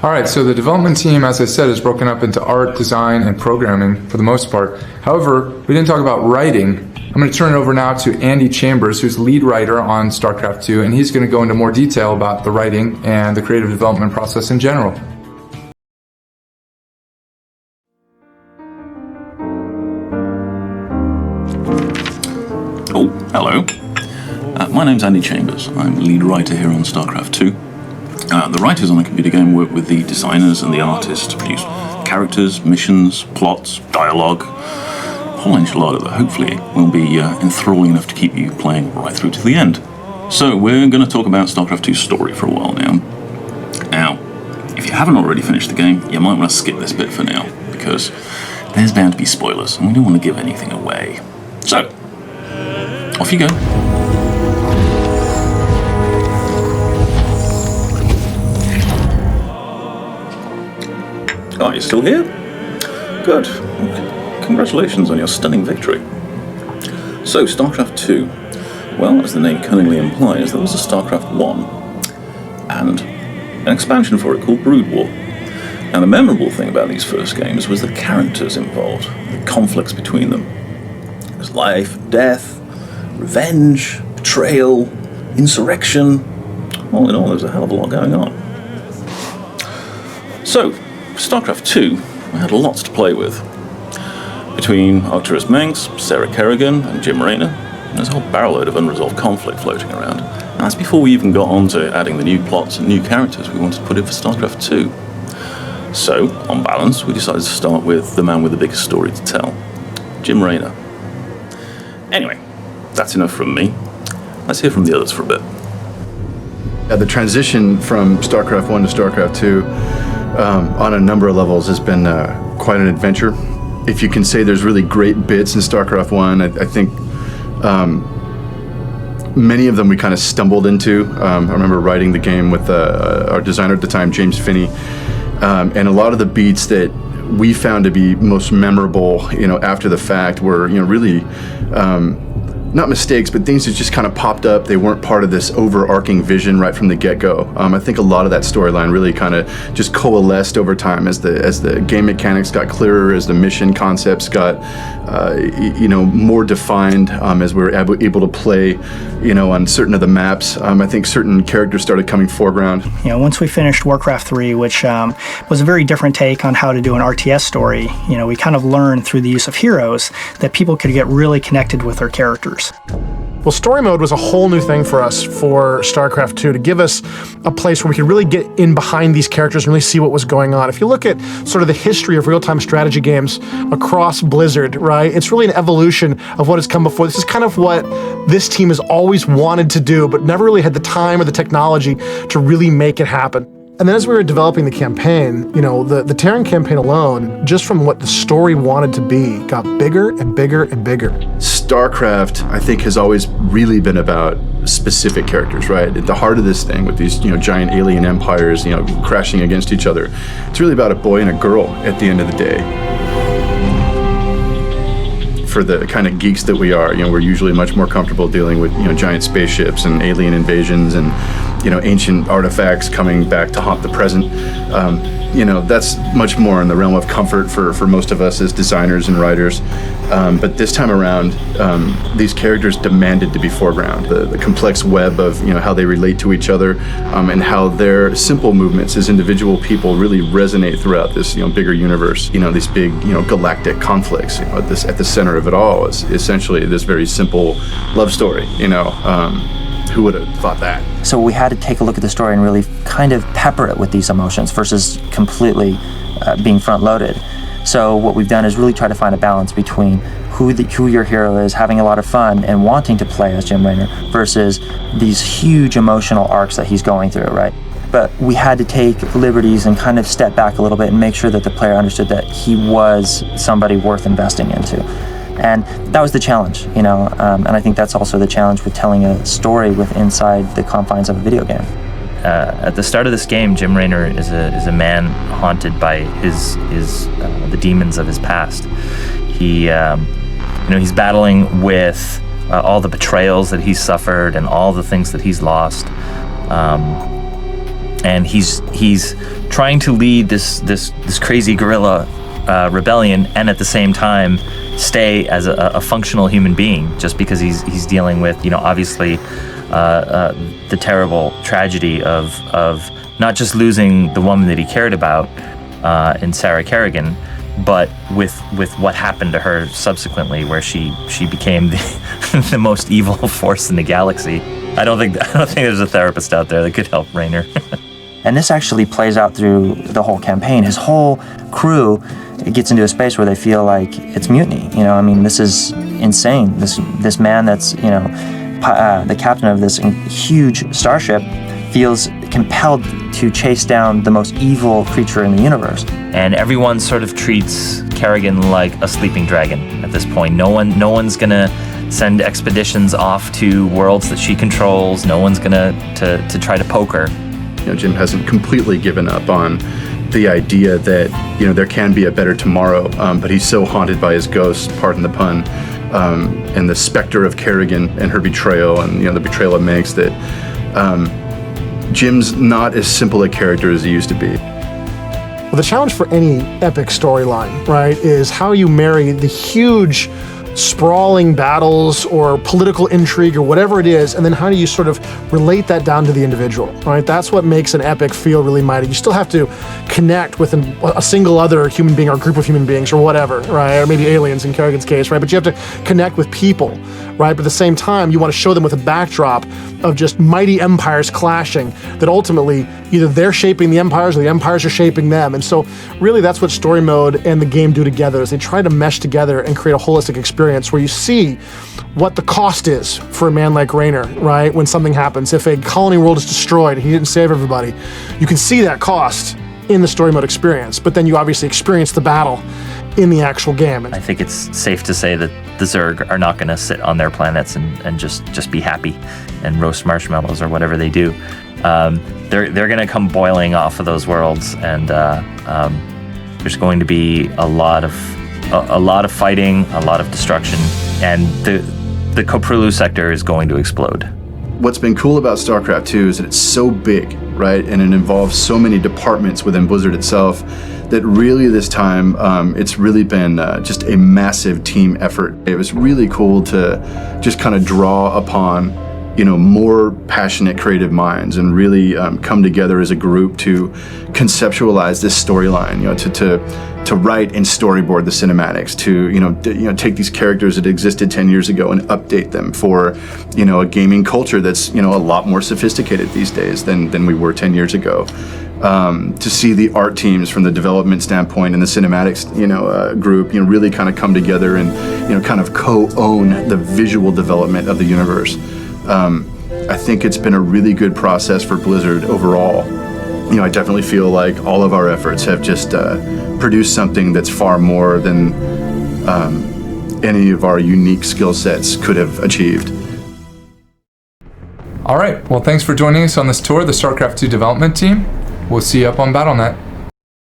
All right, so the development team, as I said, is broken up into art, design, and programming for the most part. However, we didn't talk about writing. I'm going to turn it over now to Andy Chambers, who's lead writer on StarCraft II, and he's going to go into more detail about the writing and the creative development process in general. Oh, hello. My name's Andy Chambers. I'm lead writer here on StarCraft II. The writers on a computer game work with the designers and the artists to produce characters, missions, plots, dialogue, a whole enchilada that hopefully will be enthralling enough to keep you playing right through to the end. So we're going to talk about StarCraft II's story for a while now. Now, if you haven't already finished the game, you might want to skip this bit for now, because there's bound to be spoilers, and we don't want to give anything away. So, off you go. Are you still here? Good. Congratulations on your stunning victory. So, StarCraft II. Well, as the name cunningly implies, there was a StarCraft 1 and an expansion for it called Brood War. Now, the memorable thing about these first games was the characters involved, the conflicts between them. There's life, death, revenge, betrayal, insurrection. All in all, there's a hell of a lot going on. So, StarCraft II, we had lots to play with. Between Arcturus Mengsk, Sarah Kerrigan, and Jim Raynor, there's a whole barrel load of unresolved conflict floating around. And that's before we even got on to adding the new plots and new characters we wanted to put in for StarCraft II. So, on balance, we decided to start with the man with the biggest story to tell, Jim Raynor. Anyway, that's enough from me. Let's hear from the others for a bit. The transition from StarCraft 1 to StarCraft 2 on a number of levels has been quite an adventure. If you can say there's really great bits in StarCraft 1, I think many of them we kind of stumbled into. I remember writing the game with our designer at the time, James Finney, and a lot of the beats that we found to be most memorable, after the fact were, really not mistakes, but things that just kind of popped up. They weren't part of this overarching vision right from the get-go. I think a lot of that storyline really kind of just coalesced over time as the game mechanics got clearer, as the mission concepts got more defined, as we were able to play on certain of the maps. I think certain characters started coming foreground. Once we finished Warcraft 3, which was a very different take on how to do an RTS story, we kind of learned through the use of heroes that people could get really connected with their characters. Well, story mode was a whole new thing for us for StarCraft 2 to give us a place where we could really get in behind these characters and really see what was going on. If you look at sort of the history of real-time strategy games across Blizzard, right, it's really an evolution of what has come before. This is kind of what this team has always wanted to do, but never really had the time or the technology to really make it happen. And then as we were developing the campaign, the Terran campaign alone, just from what the story wanted to be, got bigger and bigger and bigger. StarCraft, I think, has always really been about specific characters, right? At the heart of this thing with these, giant alien empires, crashing against each other. It's really about a boy and a girl at the end of the day. For the kind of geeks that we are, we're usually much more comfortable dealing with, giant spaceships and alien invasions and, ancient artifacts coming back to haunt the present. That's much more in the realm of comfort for most of us as designers and writers. But this time around, these characters demanded to be foreground. The complex web of how they relate to each other, and how their simple movements as individual people really resonate throughout this bigger universe. These big galactic conflicts. At the center of it all is essentially this very simple love story. Who would have thought that? So we had to take a look at the story and really kind of pepper it with these emotions versus completely being front-loaded. So what we've done is really try to find a balance between who your hero is, having a lot of fun and wanting to play as Jim Raynor, versus these huge emotional arcs that he's going through, right? But we had to take liberties and kind of step back a little bit and make sure that the player understood that he was somebody worth investing into. And that was the challenge, and I think that's also the challenge with telling a story inside the confines of a video game. At the start of this game, Jim Raynor is a man haunted by the demons of his past. He's battling with all the betrayals that he's suffered and all the things that he's lost, and he's trying to lead this crazy guerrilla rebellion, and at the same time stay as a functional human being, just because he's dealing with, obviously the terrible tragedy of not just losing the woman that he cared about in Sarah Kerrigan, but with what happened to her subsequently, where she became the most evil force in the galaxy. I don't think there's a therapist out there that could help Raynor. And this actually plays out through the whole campaign. His whole crew gets into a space where they feel like it's mutiny. This is insane. This man that's the captain of this huge starship feels compelled to chase down the most evil creature in the universe. And everyone sort of treats Kerrigan like a sleeping dragon at this point. No one's gonna send expeditions off to worlds that she controls. No one's gonna to try to poke her. Jim hasn't completely given up on the idea that there can be a better tomorrow, but he's so haunted by his ghost, pardon the pun, and the specter of Kerrigan and her betrayal, and the betrayal of Megs, that Jim's not as simple a character as he used to be. Well, the challenge for any epic storyline, right, is how you marry the huge sprawling battles or political intrigue or whatever it is, and then how do you sort of relate that down to the individual, right? That's what makes an epic feel really mighty. You still have to connect with a single other human being or group of human beings or whatever, right? Or maybe aliens in Kerrigan's case, right? But you have to connect with people, right? But at the same time, you want to show them with a backdrop of just mighty empires clashing, that ultimately either they're shaping the empires or the empires are shaping them. And so really that's what story mode and the game do together, is they try to mesh together and create a holistic experience where you see what the cost is for a man like Raynor, right? When something happens, if a colony world is destroyed, he didn't save everybody, you can see that cost in the story mode experience, but then you obviously experience the battle in the actual game. I think it's safe to say that the Zerg are not going to sit on their planets and just be happy and roast marshmallows or whatever they do. They're going to come boiling off of those worlds, and there's going to be a lot of fighting, a lot of destruction, and the Koprulu sector is going to explode. What's been cool about StarCraft 2 is that it's so big, right? And it involves so many departments within Blizzard itself that really this time it's really been just a massive team effort. It was really cool to just kind of draw upon more passionate creative minds and really come together as a group to conceptualize this storyline, to write and storyboard the cinematics, to take these characters that existed 10 years ago and update them for a gaming culture that's a lot more sophisticated these days than we were 10 years ago. To see the art teams from the development standpoint and the cinematics group really kind of come together and kind of co-own the visual development of the universe. I think it's been a really good process for Blizzard overall. I definitely feel like all of our efforts have just produced something that's far more than any of our unique skill sets could have achieved. All right, well, thanks for joining us on this tour of the StarCraft 2 development team. We'll see you up on BattleNet.